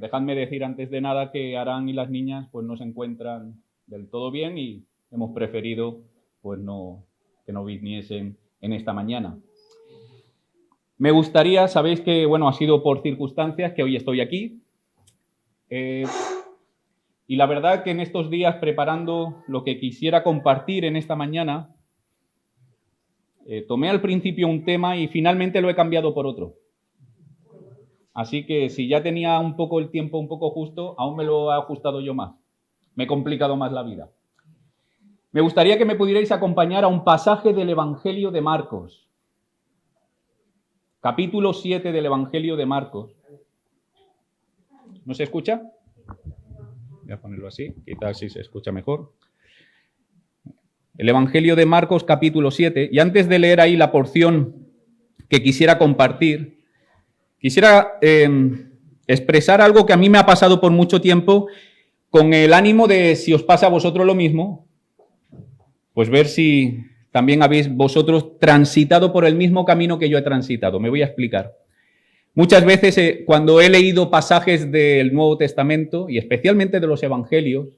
Dejadme decir antes de nada que Aran y las niñas pues no se encuentran del todo bien y hemos preferido pues que no viniesen en esta mañana. Me gustaría, sabéis que bueno, ha sido por circunstancias que hoy estoy aquí. Y la verdad que en estos días preparando lo que quisiera compartir en esta mañana, tomé al principio un tema y finalmente lo he cambiado por otro. Así que si ya tenía un poco el tiempo un poco justo, aún me lo he ajustado yo más. Me he complicado más la vida. Me gustaría que me pudierais acompañar a un pasaje del Evangelio de Marcos. Capítulo 7 del Evangelio de Marcos. ¿No se escucha? Voy a ponerlo así, quizás sí se escucha mejor. El Evangelio de Marcos, capítulo 7. Y antes de leer ahí la porción que quisiera compartir, quisiera expresar algo que a mí me ha pasado por mucho tiempo, con el ánimo de, si os pasa a vosotros lo mismo, pues ver si también habéis vosotros transitado por el mismo camino que yo he transitado. Me voy a explicar. Muchas veces cuando he leído pasajes del Nuevo Testamento, y especialmente de los Evangelios,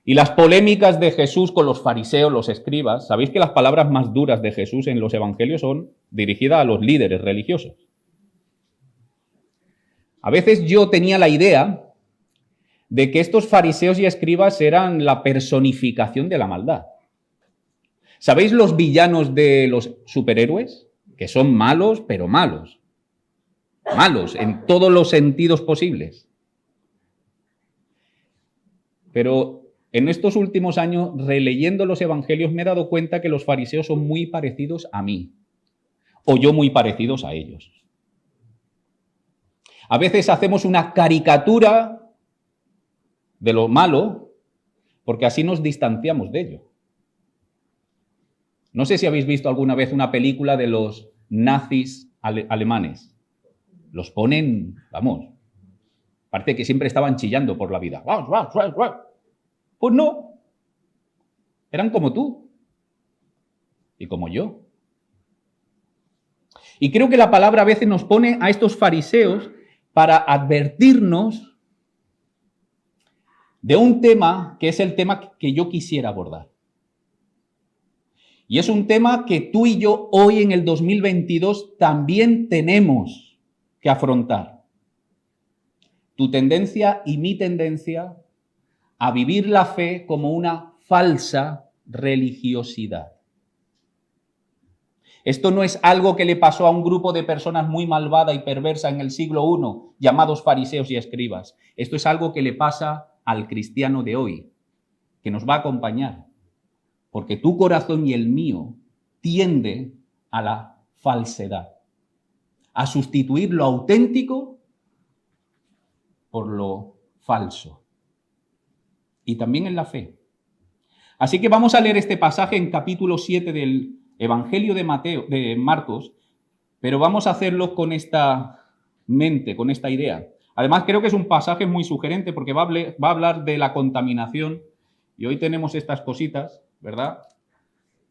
y las polémicas de Jesús con los fariseos, los escribas, sabéis que las palabras más duras de Jesús en los Evangelios son dirigidas a los líderes religiosos. A veces yo tenía la idea de que estos fariseos y escribas eran la personificación de la maldad. ¿Sabéis los villanos de los superhéroes? Que son malos, pero malos. Malos en todos los sentidos posibles. Pero en estos últimos años, releyendo los evangelios, me he dado cuenta que los fariseos son muy parecidos a mí. O yo muy parecidos a ellos. A veces hacemos una caricatura de lo malo, porque así nos distanciamos de ello. No sé si habéis visto alguna vez una película de los nazis alemanes. Los ponen, vamos, parece que siempre estaban chillando por la vida. Pues no, eran como tú y como yo. Y creo que la palabra a veces nos pone a estos fariseos para advertirnos de un tema que es el tema que yo quisiera abordar. Y es un tema que tú y yo hoy en el 2022 también tenemos que afrontar. Tu tendencia y mi tendencia a vivir la fe como una falsa religiosidad. Esto no es algo que le pasó a un grupo de personas muy malvada y perversa en el siglo I, llamados fariseos y escribas. Esto es algo que le pasa al cristiano de hoy, que nos va a acompañar. Porque tu corazón y el mío tiende a la falsedad, a sustituir lo auténtico por lo falso. Y también en la fe. Así que vamos a leer este pasaje en capítulo 7 del Evangelio de Marcos, pero vamos a hacerlo con esta mente, con esta idea. Además, creo que es un pasaje muy sugerente porque va a hablar de la contaminación y hoy tenemos estas cositas, ¿verdad?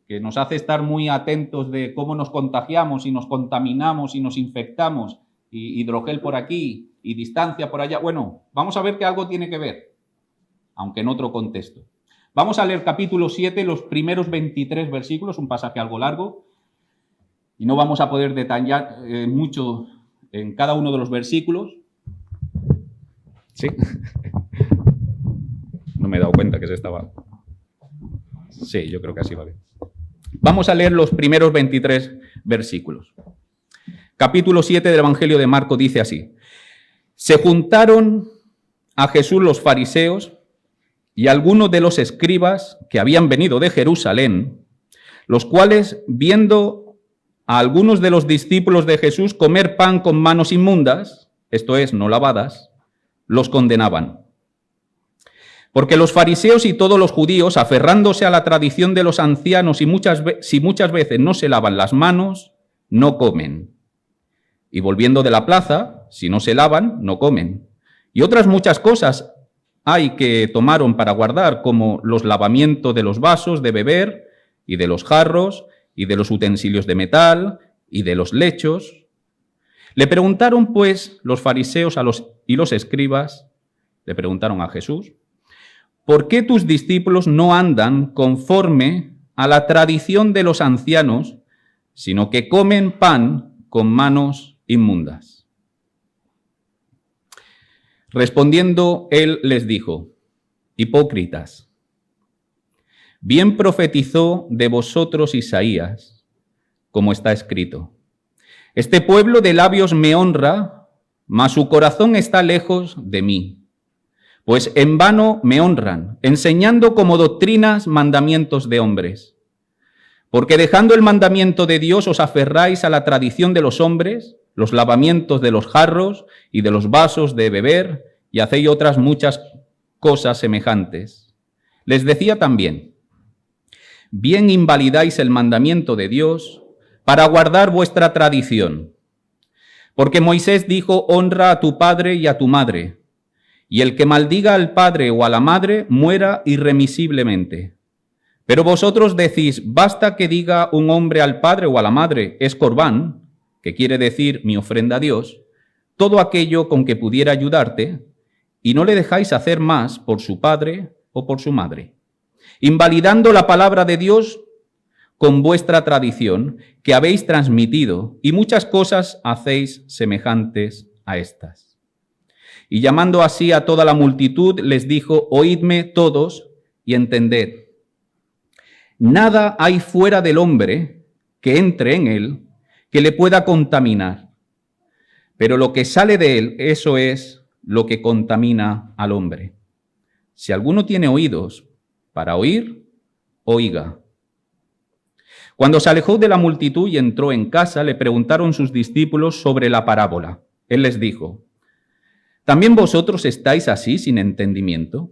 Que nos hace estar muy atentos de cómo nos contagiamos y nos contaminamos y nos infectamos, y hidrogel por aquí y distancia por allá. Bueno, vamos a ver que algo tiene que ver, aunque en otro contexto. Vamos a leer capítulo 7, los primeros 23 versículos, un pasaje algo largo, y no vamos a poder detallar mucho en cada uno de los versículos. ¿Sí? No me he dado cuenta que se estaba... Sí, yo creo que así va bien. Vamos a leer los primeros 23 versículos. Capítulo 7 del Evangelio de Marcos dice así: Se juntaron a Jesús los fariseos y algunos de los escribas que habían venido de Jerusalén, los cuales, viendo a algunos de los discípulos de Jesús comer pan con manos inmundas, esto es, no lavadas, los condenaban. Porque los fariseos y todos los judíos, aferrándose a la tradición de los ancianos y si muchas veces no se lavan las manos, no comen. Y volviendo de la plaza, si no se lavan, no comen. Y otras muchas cosas hay que tomaron para guardar, como los lavamientos de los vasos de beber y de los jarros y de los utensilios de metal y de los lechos. Le preguntaron, pues, los fariseos y los escribas, le preguntaron a Jesús, ¿por qué tus discípulos no andan conforme a la tradición de los ancianos, sino que comen pan con manos inmundas? Respondiendo, él les dijo, hipócritas, bien profetizó de vosotros Isaías, como está escrito. Este pueblo de labios me honra, mas su corazón está lejos de mí. Pues en vano me honran, enseñando como doctrinas mandamientos de hombres. Porque dejando el mandamiento de Dios os aferráis a la tradición de los hombres, los lavamientos de los jarros y de los vasos de beber, y hacéis otras muchas cosas semejantes. Les decía también, bien invalidáis el mandamiento de Dios para guardar vuestra tradición. Porque Moisés dijo, honra a tu padre y a tu madre, y el que maldiga al padre o a la madre muera irremisiblemente. Pero vosotros decís, basta que diga un hombre al padre o a la madre, es corbán, que quiere decir mi ofrenda a Dios, todo aquello con que pudiera ayudarte, y no le dejáis hacer más por su padre o por su madre, invalidando la palabra de Dios con vuestra tradición que habéis transmitido, y muchas cosas hacéis semejantes a estas. Y llamando así a toda la multitud, les dijo, oídme todos y entended. Nada hay fuera del hombre que entre en él que le pueda contaminar, pero lo que sale de él, eso es lo que contamina al hombre. Si alguno tiene oídos para oír, oiga. Cuando se alejó de la multitud y entró en casa, le preguntaron sus discípulos sobre la parábola. Él les dijo, ¿también vosotros estáis así sin entendimiento?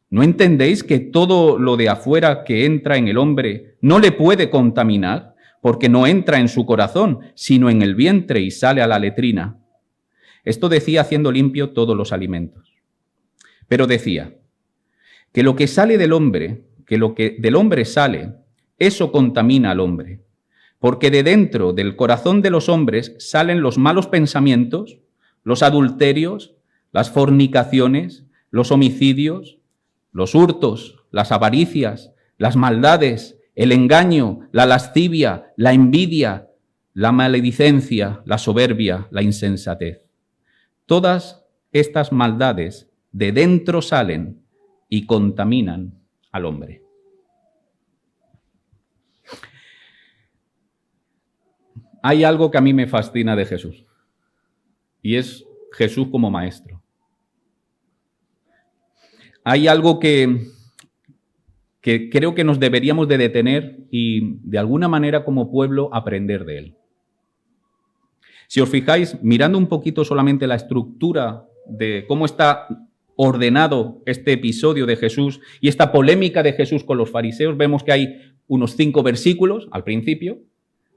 ¿No entendéis que todo lo de afuera que entra en el hombre no le puede contaminar, porque no entra en su corazón, sino en el vientre y sale a la letrina? Esto decía haciendo limpio todos los alimentos. Pero decía que lo que sale del hombre, que lo que del hombre sale, eso contamina al hombre, porque de dentro del corazón de los hombres salen los malos pensamientos, los adulterios, las fornicaciones, los homicidios, los hurtos, las avaricias, las maldades, el engaño, la lascivia, la envidia, la maledicencia, la soberbia, la insensatez. Todas estas maldades de dentro salen y contaminan al hombre. Hay algo que a mí me fascina de Jesús, y es Jesús como maestro. Hay algo que creo que nos deberíamos de detener y de alguna manera como pueblo aprender de él. Si os fijáis, mirando un poquito solamente la estructura de cómo está ordenado este episodio de Jesús y esta polémica de Jesús con los fariseos, vemos que hay unos 5 versículos al principio,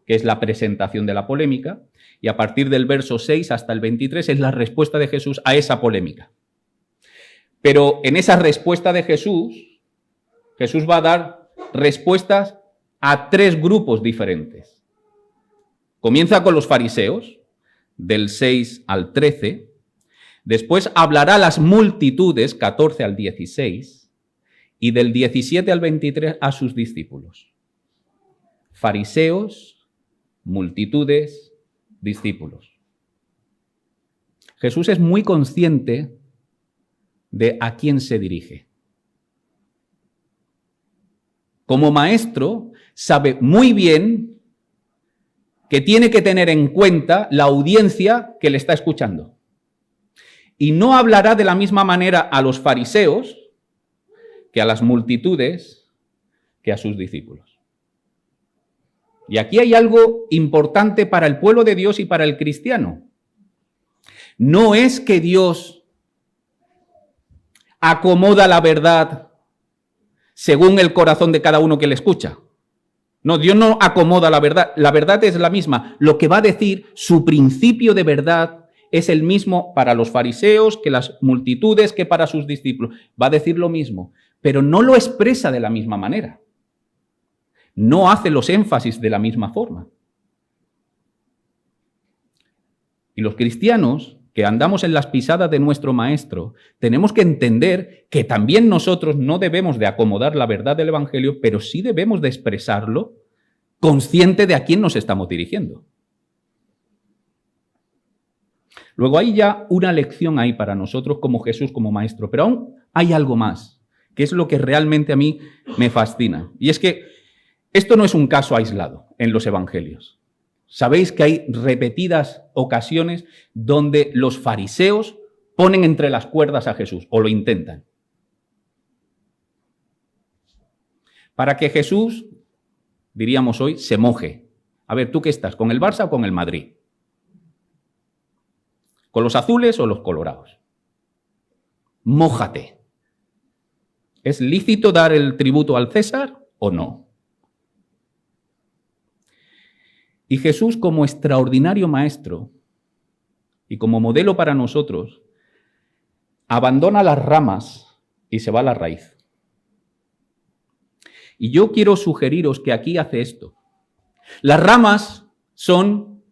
que es la presentación de la polémica, y a partir del verso 6 hasta el 23 es la respuesta de Jesús a esa polémica. Pero en esa respuesta de Jesús, Jesús va a dar respuestas a 3 grupos diferentes. Comienza con los fariseos, del 6 al 13, después hablará a las multitudes, 14 al 16, y del 17 al 23 a sus discípulos. Fariseos, multitudes, discípulos. Jesús es muy consciente de a quién se dirige. Como maestro, sabe muy bien que tiene que tener en cuenta la audiencia que le está escuchando. Y no hablará de la misma manera a los fariseos que a las multitudes, que a sus discípulos. Y aquí hay algo importante para el pueblo de Dios y para el cristiano. No es que Dios acomoda la verdad según el corazón de cada uno que le escucha. No, Dios no acomoda la verdad es la misma. Lo que va a decir, su principio de verdad es el mismo para los fariseos, que las multitudes, que para sus discípulos. Va a decir lo mismo, pero no lo expresa de la misma manera. No hace los énfasis de la misma forma. Y los cristianos que andamos en las pisadas de nuestro Maestro, tenemos que entender que también nosotros no debemos de acomodar la verdad del Evangelio, pero sí debemos de expresarlo consciente de a quién nos estamos dirigiendo. Luego hay ya una lección ahí para nosotros como Jesús, como Maestro, pero aún hay algo más, que es lo que realmente a mí me fascina. Y es que esto no es un caso aislado en los Evangelios. Sabéis que hay repetidas ocasiones donde los fariseos ponen entre las cuerdas a Jesús, o lo intentan. Para que Jesús, diríamos hoy, se moje. A ver, ¿tú qué estás? ¿Con el Barça o con el Madrid? ¿Con los azules o los colorados? Mójate. ¿Es lícito dar el tributo al César o no? Y Jesús, como extraordinario maestro y como modelo para nosotros, abandona las ramas y se va a la raíz. Y yo quiero sugeriros que aquí hace esto. Las ramas son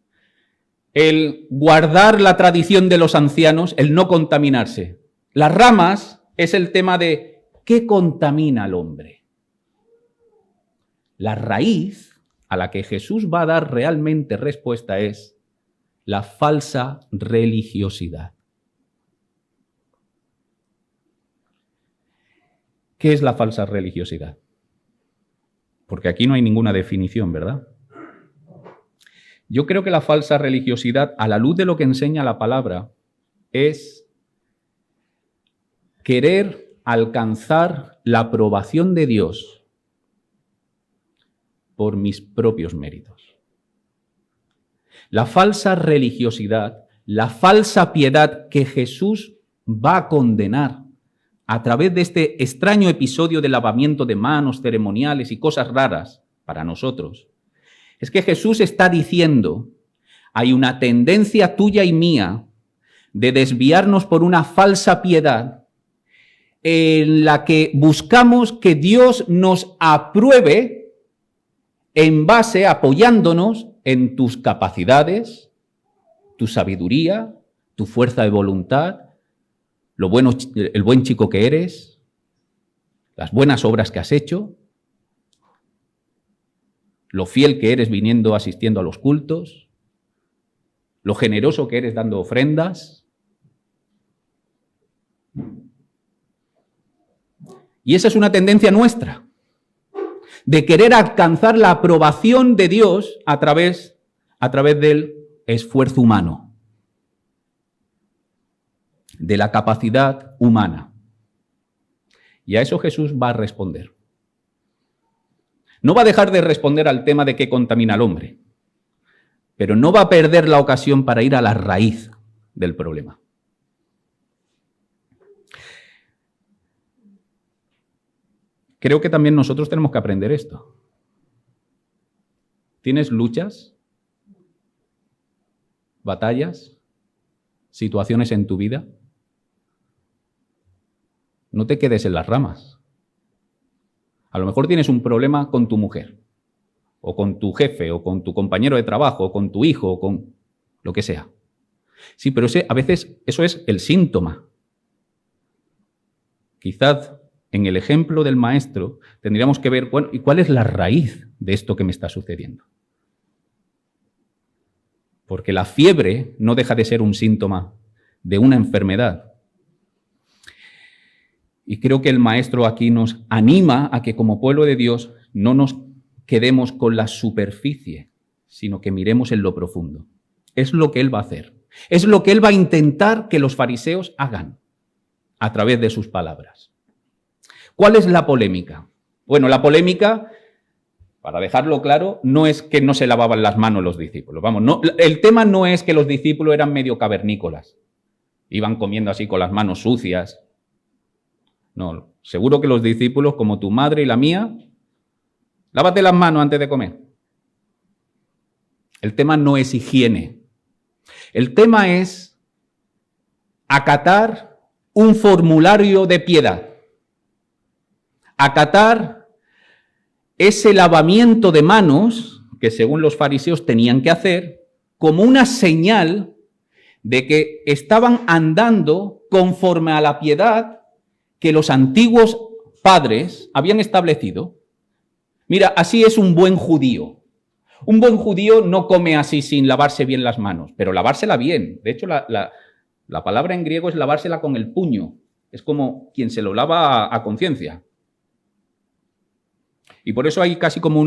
el guardar la tradición de los ancianos, el no contaminarse. Las ramas es el tema de ¿qué contamina al hombre? La raíz a la que Jesús va a dar realmente respuesta es la falsa religiosidad. ¿Qué es la falsa religiosidad? Porque aquí no hay ninguna definición, ¿verdad? Yo creo que la falsa religiosidad, a la luz de lo que enseña la palabra, es querer alcanzar la aprobación de Dios por mis propios méritos. La falsa religiosidad, la falsa piedad que Jesús va a condenar a través de este extraño episodio de lavamiento de manos, ceremoniales y cosas raras para nosotros, es que Jesús está diciendo, hay una tendencia tuya y mía de desviarnos por una falsa piedad en la que buscamos que Dios nos apruebe en base, apoyándonos en tus capacidades, tu sabiduría, tu fuerza de voluntad, el buen chico que eres, las buenas obras que has hecho, lo fiel que eres viniendo, asistiendo a los cultos, lo generoso que eres dando ofrendas. Y esa es una tendencia nuestra, de querer alcanzar la aprobación de Dios a través del esfuerzo humano, de la capacidad humana. Y a eso Jesús va a responder. No va a dejar de responder al tema de qué contamina al hombre, pero no va a perder la ocasión para ir a la raíz del problema. Creo que también nosotros tenemos que aprender esto. ¿Tienes luchas, batallas, situaciones en tu vida? No te quedes en las ramas. A lo mejor tienes un problema con tu mujer, o con tu jefe, o con tu compañero de trabajo, o con tu hijo, o con lo que sea. Sí, pero a veces eso es el síntoma. Quizás en el ejemplo del maestro tendríamos que ver, bueno, ¿y cuál es la raíz de esto que me está sucediendo? Porque la fiebre no deja de ser un síntoma de una enfermedad. Y creo que el maestro aquí nos anima a que como pueblo de Dios no nos quedemos con la superficie, sino que miremos en lo profundo. Es lo que él va a hacer. Es lo que él va a intentar que los fariseos hagan a través de sus palabras. ¿Cuál es la polémica? Bueno, la polémica, para dejarlo claro, no es que no se lavaban las manos los discípulos. Vamos, no, el tema no es que los discípulos eran medio cavernícolas. Iban comiendo así con las manos sucias. No, seguro que los discípulos, como tu madre y la mía, lávate las manos antes de comer. El tema no es higiene. El tema es acatar un formulario de piedad. Acatar ese lavamiento de manos que según los fariseos tenían que hacer como una señal de que estaban andando conforme a la piedad que los antiguos padres habían establecido. Mira, así es un buen judío. Un buen judío no come así sin lavarse bien las manos, pero lavársela bien. De hecho, la palabra en griego es lavársela con el puño. Es como quien se lo lava a conciencia. Y por eso hay casi como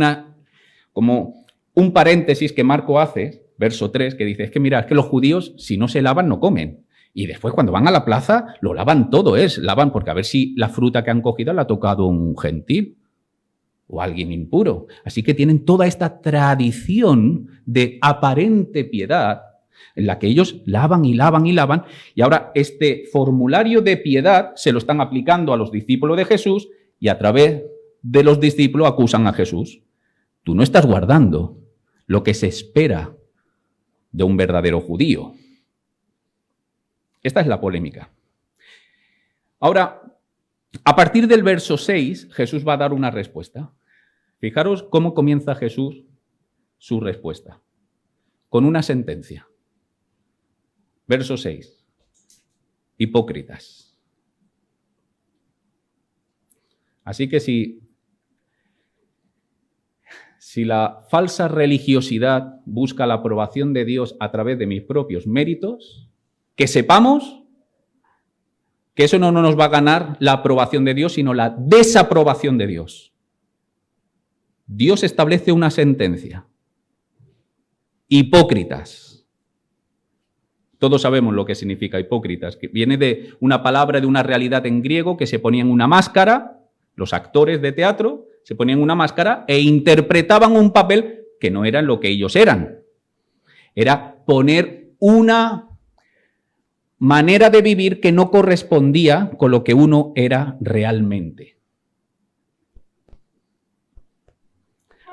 un paréntesis que Marco hace, verso 3, que dice, es que mira, es que los judíos si no se lavan no comen. Y después cuando van a la plaza lo lavan todo, lavan porque a ver si la fruta que han cogido la ha tocado un gentil o alguien impuro. Así que tienen toda esta tradición de aparente piedad en la que ellos lavan y lavan y lavan. Y ahora este formulario de piedad se lo están aplicando a los discípulos de Jesús y a través de los discípulos acusan a Jesús. Tú no estás guardando lo que se espera de un verdadero judío. Esta es la polémica. Ahora, a partir del verso 6, Jesús va a dar una respuesta. Fijaros cómo comienza Jesús su respuesta. Con una sentencia. Verso 6. Hipócritas. Así que si la falsa religiosidad busca la aprobación de Dios a través de mis propios méritos, que sepamos que eso no nos va a ganar la aprobación de Dios, sino la desaprobación de Dios. Dios establece una sentencia. Hipócritas. Todos sabemos lo que significa hipócritas, que viene de una palabra, de una realidad en griego, que se ponían una máscara, los actores de teatro se ponían una máscara e interpretaban un papel que no era lo que ellos eran. Era poner una manera de vivir que no correspondía con lo que uno era realmente.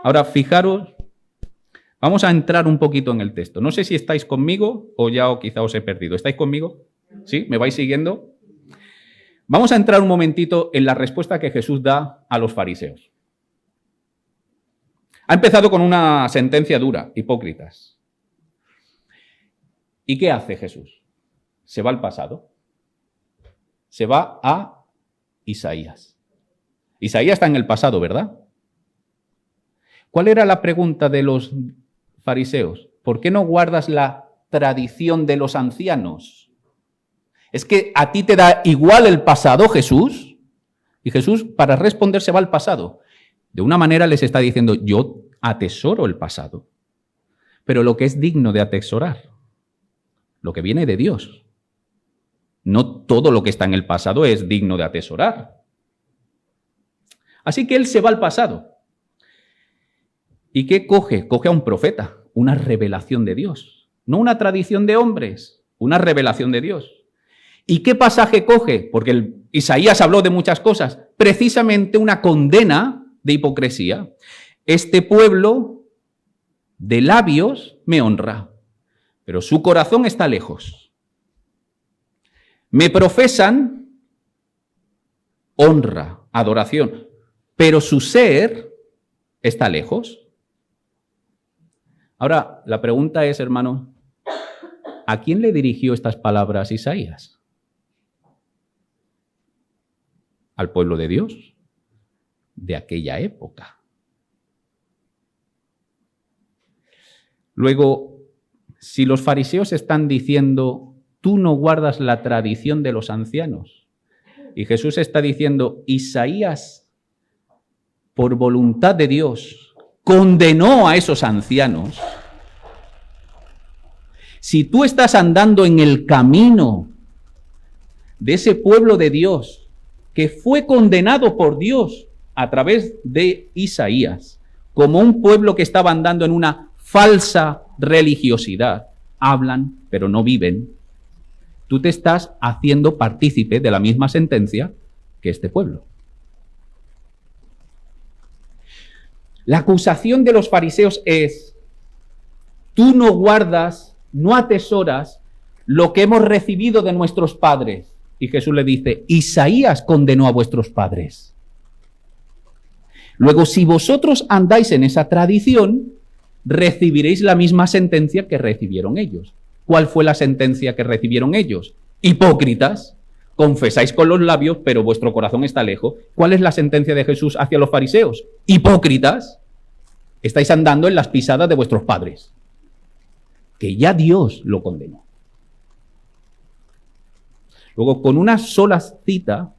Ahora, fijaros, vamos a entrar un poquito en el texto. No sé si estáis conmigo o ya quizá os he perdido. ¿Estáis conmigo? ¿Sí? ¿Me vais siguiendo? Vamos a entrar un momentito en la respuesta que Jesús da a los fariseos. Ha empezado con una sentencia dura, hipócritas. ¿Y qué hace Jesús? Se va al pasado. Se va a Isaías. Isaías está en el pasado, ¿verdad? ¿Cuál era la pregunta de los fariseos? ¿Por qué no guardas la tradición de los ancianos? ¿Es que a ti te da igual el pasado, Jesús? Y Jesús, para responder, se va al pasado. De una manera les está diciendo, yo atesoro el pasado, pero lo que es digno de atesorar, lo que viene de Dios. No todo lo que está en el pasado es digno de atesorar. Así que él se va al pasado. ¿Y qué coge? Coge a un profeta, una revelación de Dios. No una tradición de hombres, una revelación de Dios. ¿Y qué pasaje coge? Porque Isaías habló de muchas cosas. Precisamente una condena de hipocresía. Este pueblo de labios me honra, pero su corazón está lejos. Me profesan honra, adoración, pero su ser está lejos. Ahora, la pregunta es, hermano, ¿a quién le dirigió estas palabras Isaías? ¿Al pueblo de Dios de aquella época? Luego, si los fariseos están diciendo, tú no guardas la tradición de los ancianos, y Jesús está diciendo, Isaías, por voluntad de Dios, condenó a esos ancianos. Si tú estás andando en el camino de ese pueblo de Dios que fue condenado por Dios a través de Isaías, como un pueblo que estaba andando en una falsa religiosidad, hablan pero no viven, tú te estás haciendo partícipe de la misma sentencia que este pueblo. La acusación de los fariseos es, tú no guardas, no atesoras lo que hemos recibido de nuestros padres. Y Jesús le dice, Isaías condenó a vuestros padres. Luego, si vosotros andáis en esa tradición, recibiréis la misma sentencia que recibieron ellos. ¿Cuál fue la sentencia que recibieron ellos? Hipócritas, confesáis con los labios, pero vuestro corazón está lejos. ¿Cuál es la sentencia de Jesús hacia los fariseos? Hipócritas, estáis andando en las pisadas de vuestros padres, que ya Dios lo condenó. Luego, con una sola cita,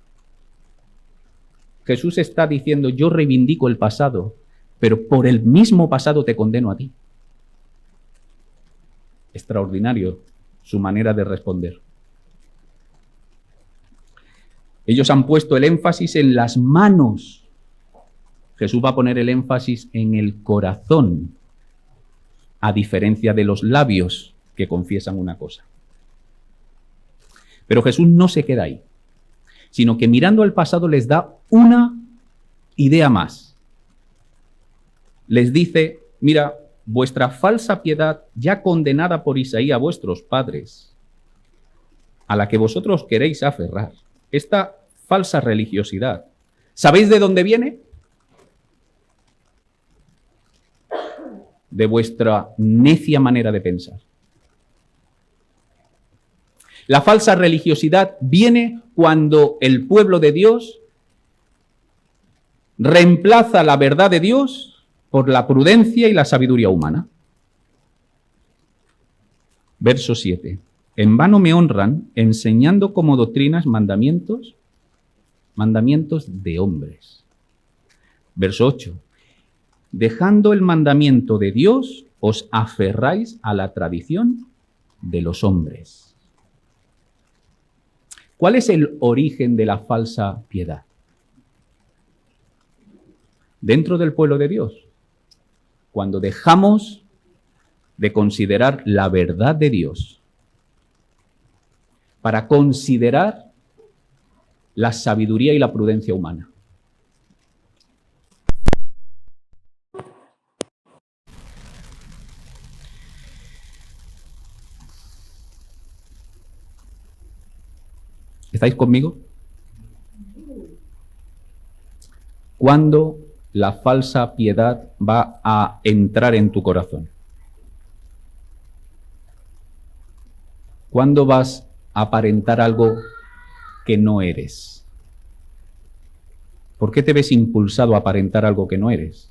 Jesús está diciendo, yo reivindico el pasado, pero por el mismo pasado te condeno a ti. Extraordinario su manera de responder. Ellos han puesto el énfasis en las manos. Jesús va a poner el énfasis en el corazón, a diferencia de los labios que confiesan una cosa. Pero Jesús no se queda ahí, sino que mirando al pasado les da una idea más. Les dice, mira, vuestra falsa piedad, ya condenada por Isaías a vuestros padres, a la que vosotros queréis aferrar, esta falsa religiosidad, ¿sabéis de dónde viene? De vuestra necia manera de pensar. La falsa religiosidad viene cuando el pueblo de Dios reemplaza la verdad de Dios por la prudencia y la sabiduría humana. Verso 7. En vano me honran, enseñando como doctrinas mandamientos de hombres. Verso 8. Dejando el mandamiento de Dios, os aferráis a la tradición de los hombres. ¿Cuál es el origen de la falsa piedad? Dentro del pueblo de Dios, cuando dejamos de considerar la verdad de Dios para considerar la sabiduría y la prudencia humana. ¿Estáis conmigo? ¿Cuándo la falsa piedad va a entrar en tu corazón? ¿Cuándo vas a aparentar algo que no eres? ¿Por qué te ves impulsado a aparentar algo que no eres?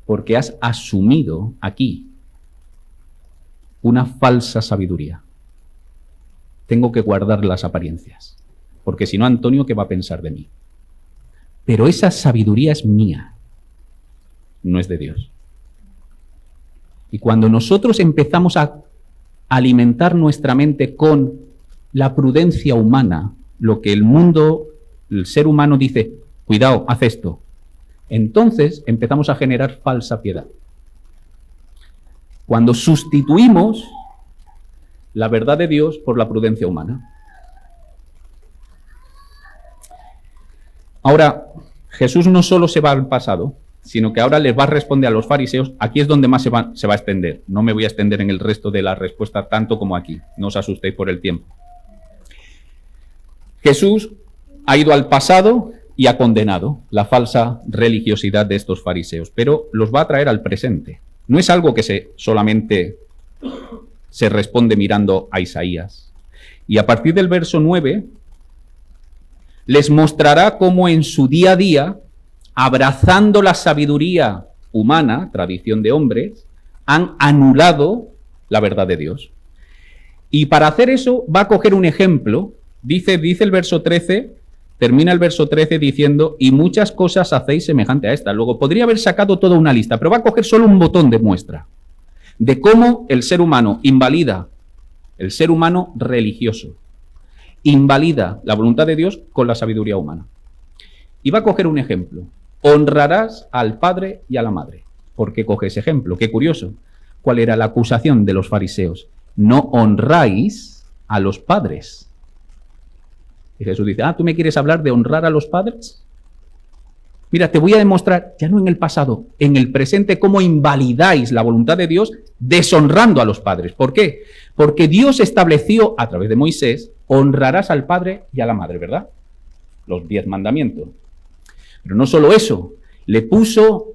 Porque has asumido aquí una falsa sabiduría. Tengo que guardar las apariencias, porque si no, Antonio, ¿qué va a pensar de mí? Pero esa sabiduría es mía, no es de Dios. Y cuando nosotros empezamos a alimentar nuestra mente con la prudencia humana, lo que el mundo, el ser humano dice, cuidado, haz esto, entonces empezamos a generar falsa piedad. Cuando sustituimos la verdad de Dios por la prudencia humana. Ahora, Jesús no solo se va al pasado, sino que ahora les va a responder a los fariseos. Aquí es donde más se va a extender. No me voy a extender en el resto de la respuesta tanto como aquí. No os asustéis por el tiempo. Jesús ha ido al pasado y ha condenado la falsa religiosidad de estos fariseos, pero los va a traer al presente. No es algo que solamente se responde mirando a Isaías. Y a partir del verso 9, les mostrará cómo en su día a día, abrazando la sabiduría humana, tradición de hombres, han anulado la verdad de Dios. Y para hacer eso va a coger un ejemplo. Dice el verso 13, termina el verso 13 diciendo, y muchas cosas hacéis semejante a esta. Luego podría haber sacado toda una lista, pero va a coger solo un botón de muestra de cómo el ser humano invalida, el ser humano religioso, invalida la voluntad de Dios con la sabiduría humana. Y va a coger un ejemplo. Honrarás al padre y a la madre. ¿Por qué coge ese ejemplo? Qué curioso. ¿Cuál era la acusación de los fariseos? No honráis a los padres. Y Jesús dice, ¿tú me quieres hablar de honrar a los padres? Mira, te voy a demostrar, ya no en el pasado, en el presente, cómo invalidáis la voluntad de Dios deshonrando a los padres. ¿Por qué? Porque Dios estableció, a través de Moisés, honrarás al padre y a la madre, ¿verdad? Los 10 mandamientos. Pero no solo eso, le puso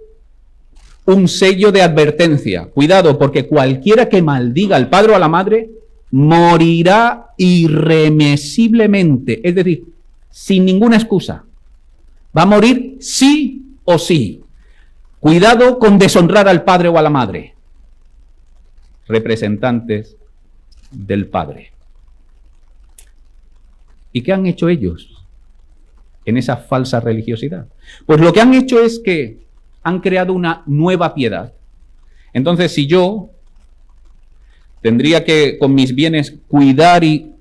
un sello de advertencia. Cuidado, porque cualquiera que maldiga al padre o a la madre morirá irremisiblemente, es decir, sin ninguna excusa. Va a morir sí o sí. Cuidado con deshonrar al padre o a la madre. Representantes del Padre. ¿Y qué han hecho ellos en esa falsa religiosidad? Pues lo que han hecho es que han creado una nueva piedad. Entonces, si yo tendría que con mis bienes cuidar y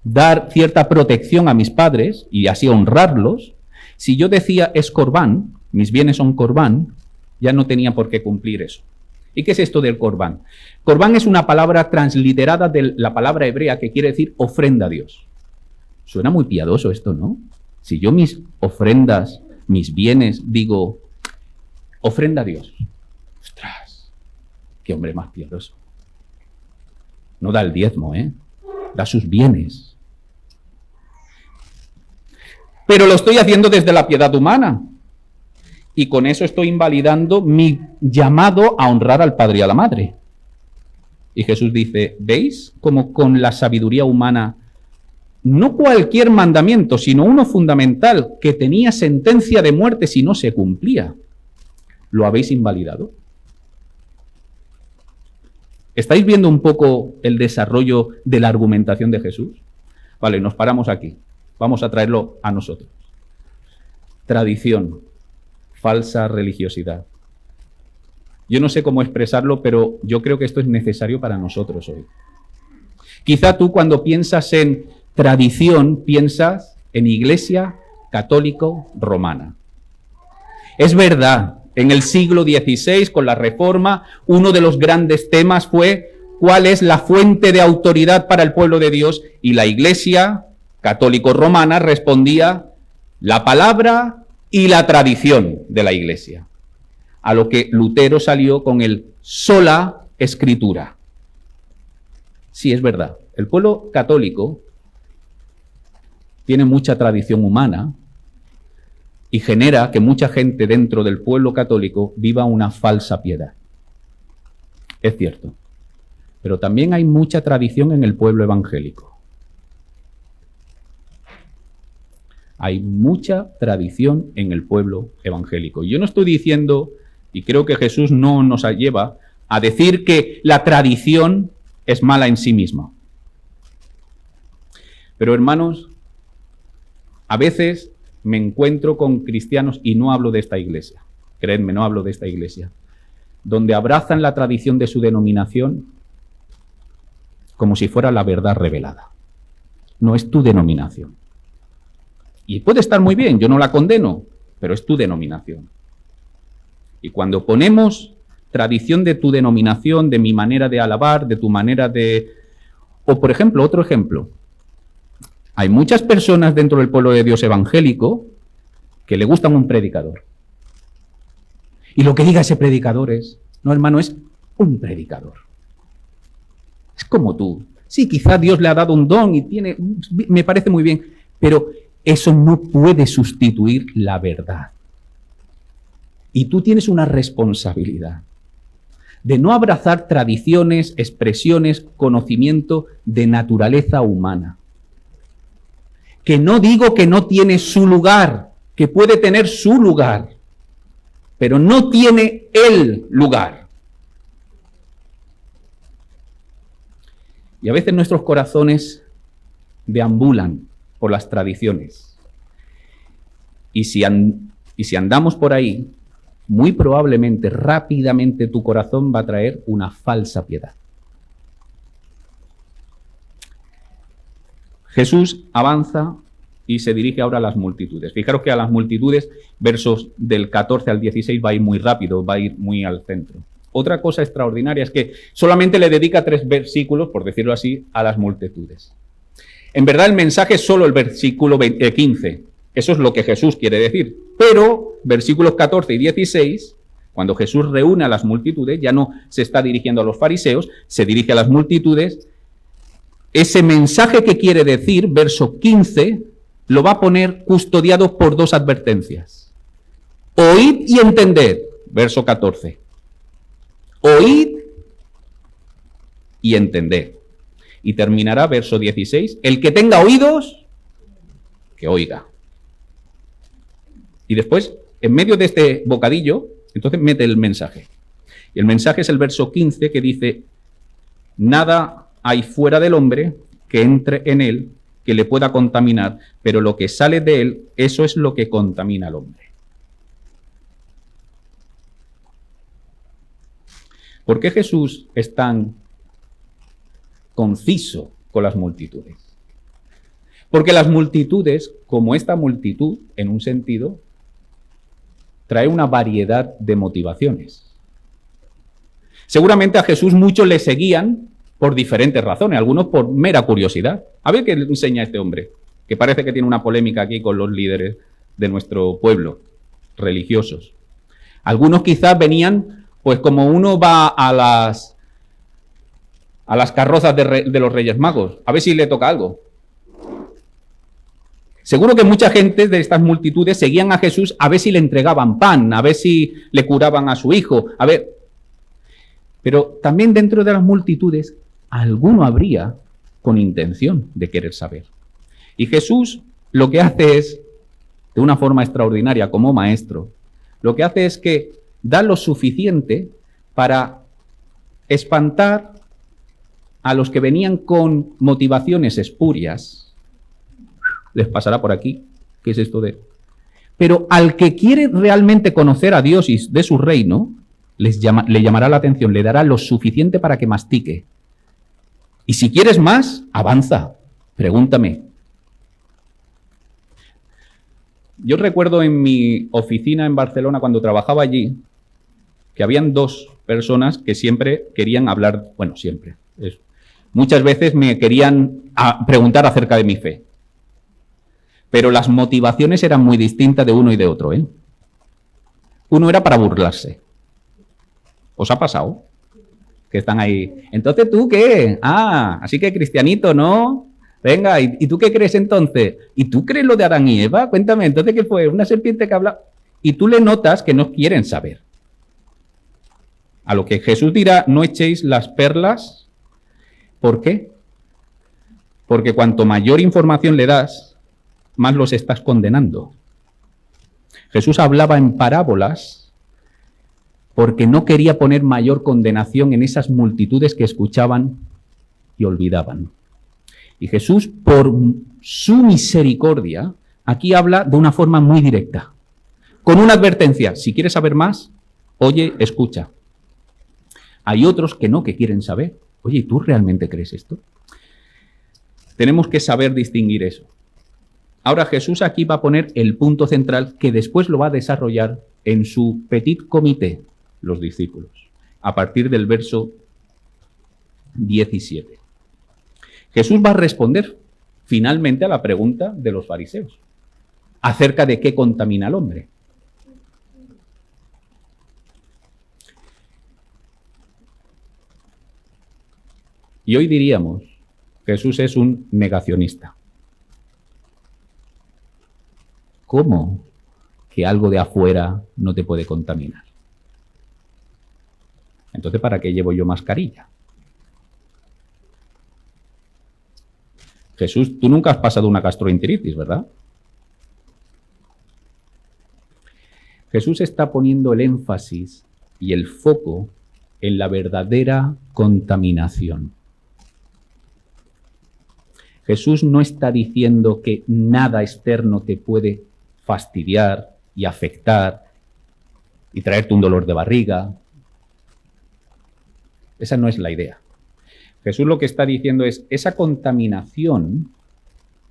dar cierta protección a mis padres y así honrarlos, si yo decía es corbán, mis bienes son corbán, ya no tenía por qué cumplir eso. ¿Y qué es esto del corbán? Corbán es una palabra transliterada de la palabra hebrea que quiere decir ofrenda a Dios. Suena muy piadoso esto, ¿no? Si yo mis ofrendas, mis bienes, digo, ofrenda a Dios. ¡Ostras! ¡Qué hombre más piadoso! No da el diezmo, ¿eh? Da sus bienes. Pero lo estoy haciendo desde la piedad humana. Y con eso estoy invalidando mi llamado a honrar al padre y a la madre. Y Jesús dice, ¿veis cómo con la sabiduría humana, no cualquier mandamiento, sino uno fundamental, que tenía sentencia de muerte si no se cumplía, lo habéis invalidado? ¿Estáis viendo un poco el desarrollo de la argumentación de Jesús? Vale, nos paramos aquí. Vamos a traerlo a nosotros. Tradición. Falsa religiosidad. Yo no sé cómo expresarlo, pero yo creo que esto es necesario para nosotros hoy. Quizá tú cuando piensas en tradición, piensas en Iglesia católico romana. Es verdad, en el siglo XVI, con la Reforma, uno de los grandes temas fue cuál es la fuente de autoridad para el pueblo de Dios, y la Iglesia católico romana respondía la palabra y la tradición de la Iglesia, a lo que Lutero salió con el sola escritura. Sí, es verdad, el pueblo católico tiene mucha tradición humana y genera que mucha gente dentro del pueblo católico viva una falsa piedad. Es cierto, pero también hay mucha tradición en el pueblo evangélico. Hay mucha tradición en el pueblo evangélico. Yo no estoy diciendo, y creo que Jesús no nos lleva a decir que la tradición es mala en sí misma. Pero hermanos, a veces me encuentro con cristianos, y no hablo de esta iglesia, creedme, no hablo de esta iglesia, donde abrazan la tradición de su denominación como si fuera la verdad revelada. No es tu denominación. Y puede estar muy bien, yo no la condeno, pero es tu denominación. Y cuando ponemos tradición de tu denominación, de mi manera de alabar, de tu manera de... O por ejemplo, otro ejemplo. Hay muchas personas dentro del pueblo de Dios evangélico que le gustan un predicador. Y lo que diga ese predicador es, no hermano, es un predicador. Es como tú. Sí, quizá Dios le ha dado un don y tiene, me parece muy bien, pero eso no puede sustituir la verdad. Y tú tienes una responsabilidad de no abrazar tradiciones, expresiones, conocimiento de naturaleza humana. Que no digo que no tiene su lugar, que puede tener su lugar, pero no tiene el lugar. Y a veces nuestros corazones deambulan por las tradiciones. Y si andamos por ahí, muy probablemente, rápidamente, tu corazón va a traer una falsa piedad. Jesús avanza y se dirige ahora a las multitudes. Fijaros que a las multitudes, versos del 14 al 16, va a ir muy rápido, va a ir muy al centro. Otra cosa extraordinaria es que solamente le dedica 3 versículos, por decirlo así, a las multitudes. En verdad el mensaje es solo el versículo 15. Eso es lo que Jesús quiere decir. Pero versículos 14 y 16, cuando Jesús reúne a las multitudes, ya no se está dirigiendo a los fariseos, se dirige a las multitudes. Ese mensaje que quiere decir, verso 15, lo va a poner custodiado por 2 advertencias. Oíd y entended. verso 14. Oíd y entended. Y terminará verso 16. El que tenga oídos, que oiga. Y después, en medio de este bocadillo, entonces mete el mensaje. Y el mensaje es el verso 15 que dice, nada hay fuera del hombre que entre en él, que le pueda contaminar, pero lo que sale de él, eso es lo que contamina al hombre. ¿Por qué Jesús es tan conciso con las multitudes? Porque las multitudes, como esta multitud, en un sentido, trae una variedad de motivaciones. Seguramente a Jesús muchos le seguían por diferentes razones, algunos por mera curiosidad. A ver qué le enseña este hombre, que parece que tiene una polémica aquí con los líderes de nuestro pueblo, religiosos. Algunos quizás venían, pues como uno va a las carrozas de los Reyes Magos, a ver si le toca algo. Seguro que mucha gente de estas multitudes seguían a Jesús a ver si le entregaban pan, a ver si le curaban a su hijo, a ver. Pero también dentro de las multitudes, alguno habría con intención de querer saber. Y Jesús lo que hace es, de una forma extraordinaria como maestro, lo que hace es que da lo suficiente para espantar a los que venían con motivaciones espurias. Les pasará por aquí. ¿Qué es esto de...? Pero al que quiere realmente conocer a Dios y de su reino, le llamará la atención, le dará lo suficiente para que mastique. Y si quieres más, avanza, pregúntame. Yo recuerdo en mi oficina en Barcelona, cuando trabajaba allí, que habían dos personas que siempre querían hablar, bueno, siempre, muchas veces me querían preguntar acerca de mi fe. Pero las motivaciones eran muy distintas de uno y de otro, ¿eh? Uno era para burlarse. ¿Os ha pasado? Que están ahí. Entonces, ¿tú qué? Ah, así que cristianito, ¿no? Venga, ¿y tú qué crees entonces? ¿Y tú crees lo de Adán y Eva? Cuéntame, ¿entonces qué fue? ¿Una serpiente que habla? Y tú le notas que no quieren saber. A lo que Jesús dirá, no echéis las perlas. ¿Por qué? Porque cuanto mayor información le das, más los estás condenando. Jesús hablaba en parábolas porque no quería poner mayor condenación en esas multitudes que escuchaban y olvidaban. Y Jesús, por su misericordia, aquí habla de una forma muy directa, con una advertencia: si quieres saber más, oye, escucha. Hay otros que no, que quieren saber. Oye, ¿tú realmente crees esto? Tenemos que saber distinguir eso. Ahora Jesús aquí va a poner el punto central que después lo va a desarrollar en su petit comité, los discípulos, a partir del verso 17. Jesús va a responder finalmente a la pregunta de los fariseos acerca de qué contamina al hombre. Y hoy diríamos, Jesús es un negacionista. ¿Cómo que algo de afuera no te puede contaminar? Entonces, ¿para qué llevo yo mascarilla? Jesús, tú nunca has pasado una gastroenteritis, ¿verdad? Jesús está poniendo el énfasis y el foco en la verdadera contaminación. Jesús no está diciendo que nada externo te puede fastidiar y afectar y traerte un dolor de barriga. Esa no es la idea. Jesús lo que está diciendo es, esa contaminación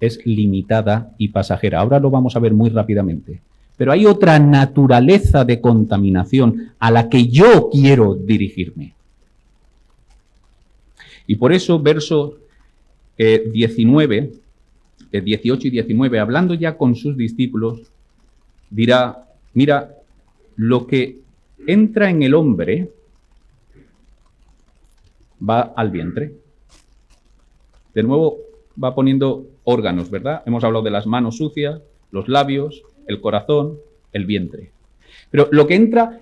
es limitada y pasajera. Ahora lo vamos a ver muy rápidamente. Pero hay otra naturaleza de contaminación a la que yo quiero dirigirme. Y por eso verso 18 y 19, hablando ya con sus discípulos, dirá, mira, lo que entra en el hombre va al vientre. De nuevo va poniendo órganos, ¿verdad? Hemos hablado de las manos sucias, los labios, el corazón, el vientre. Pero lo que entra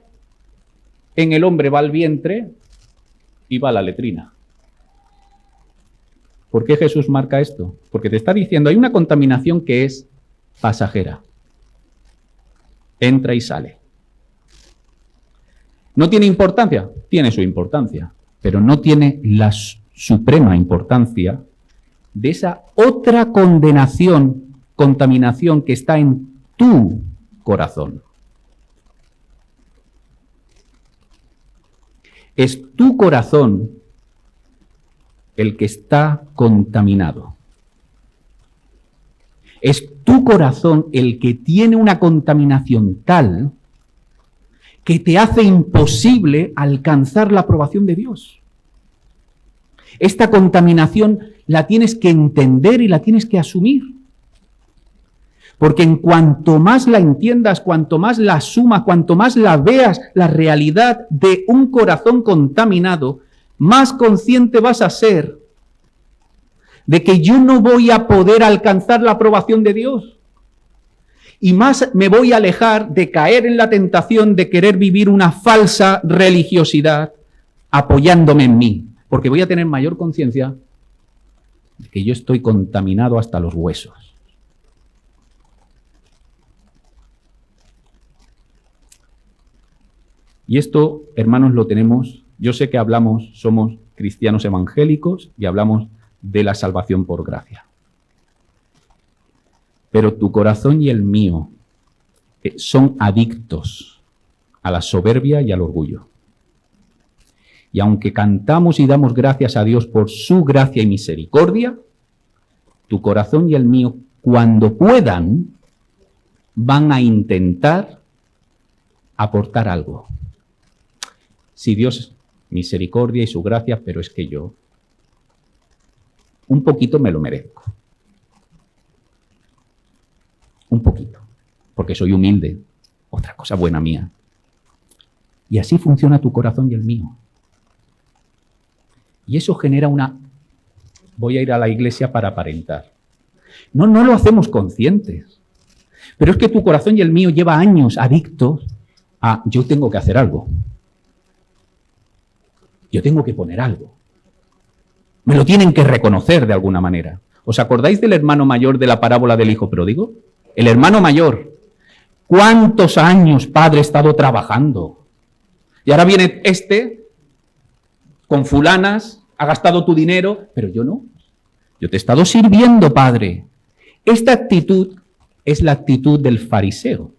en el hombre va al vientre y va a la letrina. ¿Por qué Jesús marca esto? Porque te está diciendo, hay una contaminación que es pasajera. Entra y sale. ¿No tiene importancia? Tiene su importancia, pero no tiene la suprema importancia de esa otra contaminación que está en tu corazón. Es tu corazón el que está contaminado. Es tu corazón el que tiene una contaminación tal que te hace imposible alcanzar la aprobación de Dios. Esta contaminación la tienes que entender y la tienes que asumir. Porque en cuanto más la entiendas, cuanto más la asumas, cuanto más la veas, la realidad de un corazón contaminado, más consciente vas a ser de que yo no voy a poder alcanzar la aprobación de Dios. Y más me voy a alejar de caer en la tentación de querer vivir una falsa religiosidad apoyándome en mí, porque voy a tener mayor conciencia de que yo estoy contaminado hasta los huesos. Y esto, hermanos, lo tenemos, yo sé que somos cristianos evangélicos y hablamos de la salvación por gracia. Pero tu corazón y el mío son adictos a la soberbia y al orgullo. Y aunque cantamos y damos gracias a Dios por su gracia y misericordia, tu corazón y el mío, cuando puedan, van a intentar aportar algo. Sí, Dios, misericordia y su gracia, pero es que yo un poquito me lo merezco. Un poquito, porque soy humilde. Otra cosa buena mía. Y así funciona tu corazón y el mío. Y eso genera voy a ir a la iglesia para aparentar. No lo hacemos conscientes. Pero es que tu corazón y el mío lleva años adictos a yo tengo que hacer algo. Yo tengo que poner algo. Me lo tienen que reconocer de alguna manera. ¿Os acordáis del hermano mayor de la parábola del hijo pródigo? El hermano mayor. ¿Cuántos años, padre, he estado trabajando? Y ahora viene con fulanas, ha gastado tu dinero, pero yo no. Yo te he estado sirviendo, padre. Esta actitud es la actitud del fariseo,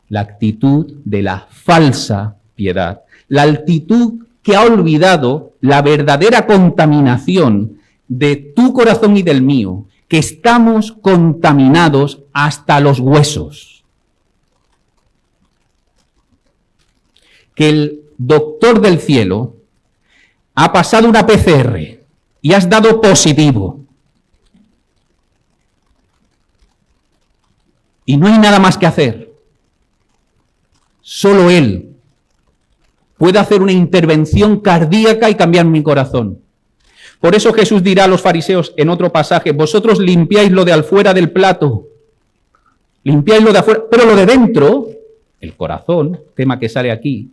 la actitud de la falsa piedad, la actitud que ha olvidado la verdadera contaminación de tu corazón y del mío, que estamos contaminados hasta los huesos. Que el doctor del cielo ha pasado una PCR y has dado positivo. Y no hay nada más que hacer. Solo Él puede hacer una intervención cardíaca y cambiar mi corazón. Por eso Jesús dirá a los fariseos en otro pasaje, vosotros limpiáis lo de afuera del plato, limpiáis lo de afuera, pero lo de dentro, el corazón, tema que sale aquí,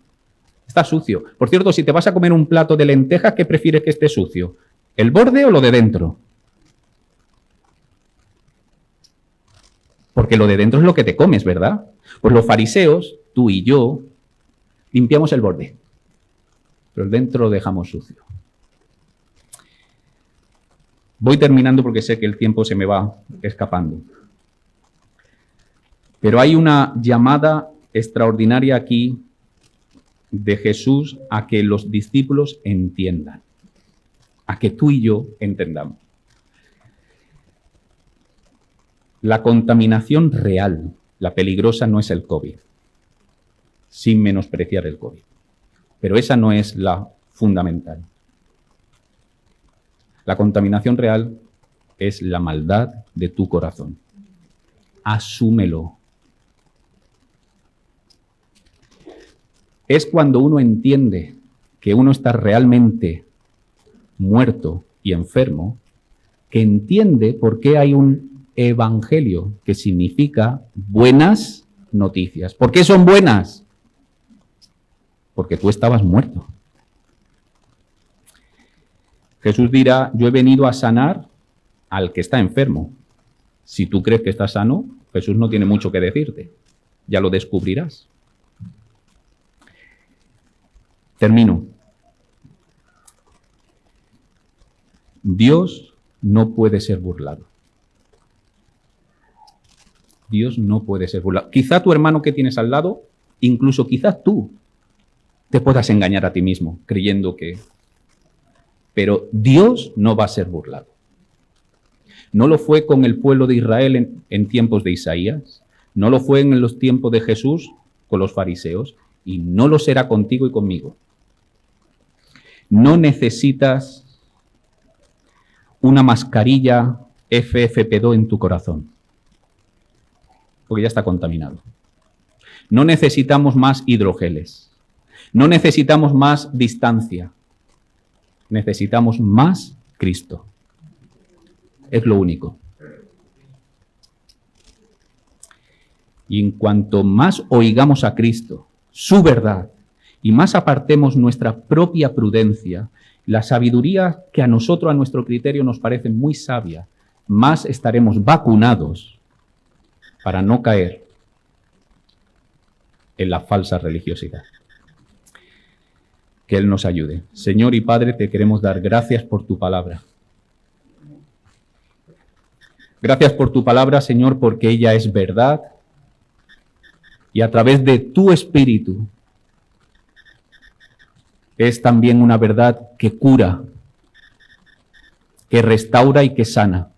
está sucio. Por cierto, si te vas a comer un plato de lentejas, ¿qué prefieres que esté sucio? ¿El borde o lo de dentro? Porque lo de dentro es lo que te comes, ¿verdad? Pues los fariseos, tú y yo, limpiamos el borde, pero el dentro lo dejamos sucio. Voy terminando porque sé que el tiempo se me va escapando. Pero hay una llamada extraordinaria aquí de Jesús a que los discípulos entiendan, a que tú y yo entendamos. La contaminación real, la peligrosa, no es el COVID, sin menospreciar el COVID. Pero esa no es la fundamental. La contaminación real es la maldad de tu corazón. Asúmelo. Es cuando uno entiende que uno está realmente muerto y enfermo, que entiende por qué hay un evangelio, que significa buenas noticias. ¿Por qué son buenas? porque tú estabas muerto. Jesús dirá, yo he venido a sanar al que está enfermo. Si tú crees que estás sano, Jesús no tiene mucho que decirte. Ya lo descubrirás. Termino. Dios no puede ser burlado. Dios no puede ser burlado. Quizá tu hermano que tienes al lado, incluso quizás tú, te puedas engañar a ti mismo creyendo que... Pero Dios no va a ser burlado. No lo fue con el pueblo de Israel en tiempos de Isaías, no lo fue en los tiempos de Jesús con los fariseos, y no lo será contigo y conmigo. No necesitas una mascarilla FFP2 en tu corazón, porque ya está contaminado. No necesitamos más hidrogeles. No necesitamos más distancia. Necesitamos más Cristo. Es lo único. Y en cuanto más oigamos a Cristo, su verdad, y más apartemos nuestra propia prudencia, la sabiduría que a nosotros, a nuestro criterio, nos parece muy sabia, más estaremos vacunados para no caer en la falsa religiosidad. Que Él nos ayude. Señor y Padre, te queremos dar gracias por tu palabra. Gracias por tu palabra, Señor, porque ella es verdad y a través de tu Espíritu es también una verdad que cura, que restaura y que sana.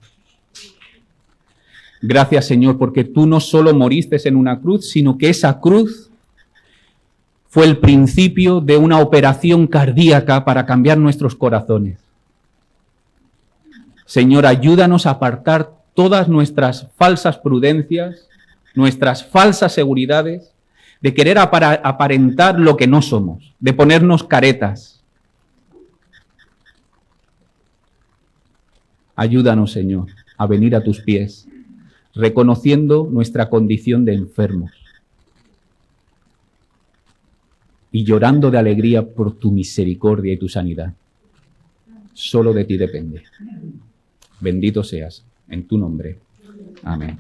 Gracias, Señor, porque tú no solo moriste en una cruz, sino que esa cruz fue el principio de una operación cardíaca para cambiar nuestros corazones. Señor, ayúdanos a apartar todas nuestras falsas prudencias, nuestras falsas seguridades, de querer aparentar lo que no somos, de ponernos caretas. Ayúdanos, Señor, a venir a tus pies, reconociendo nuestra condición de enfermos y llorando de alegría por tu misericordia y tu sanidad. Solo de ti depende. Bendito seas, en tu nombre. Amén.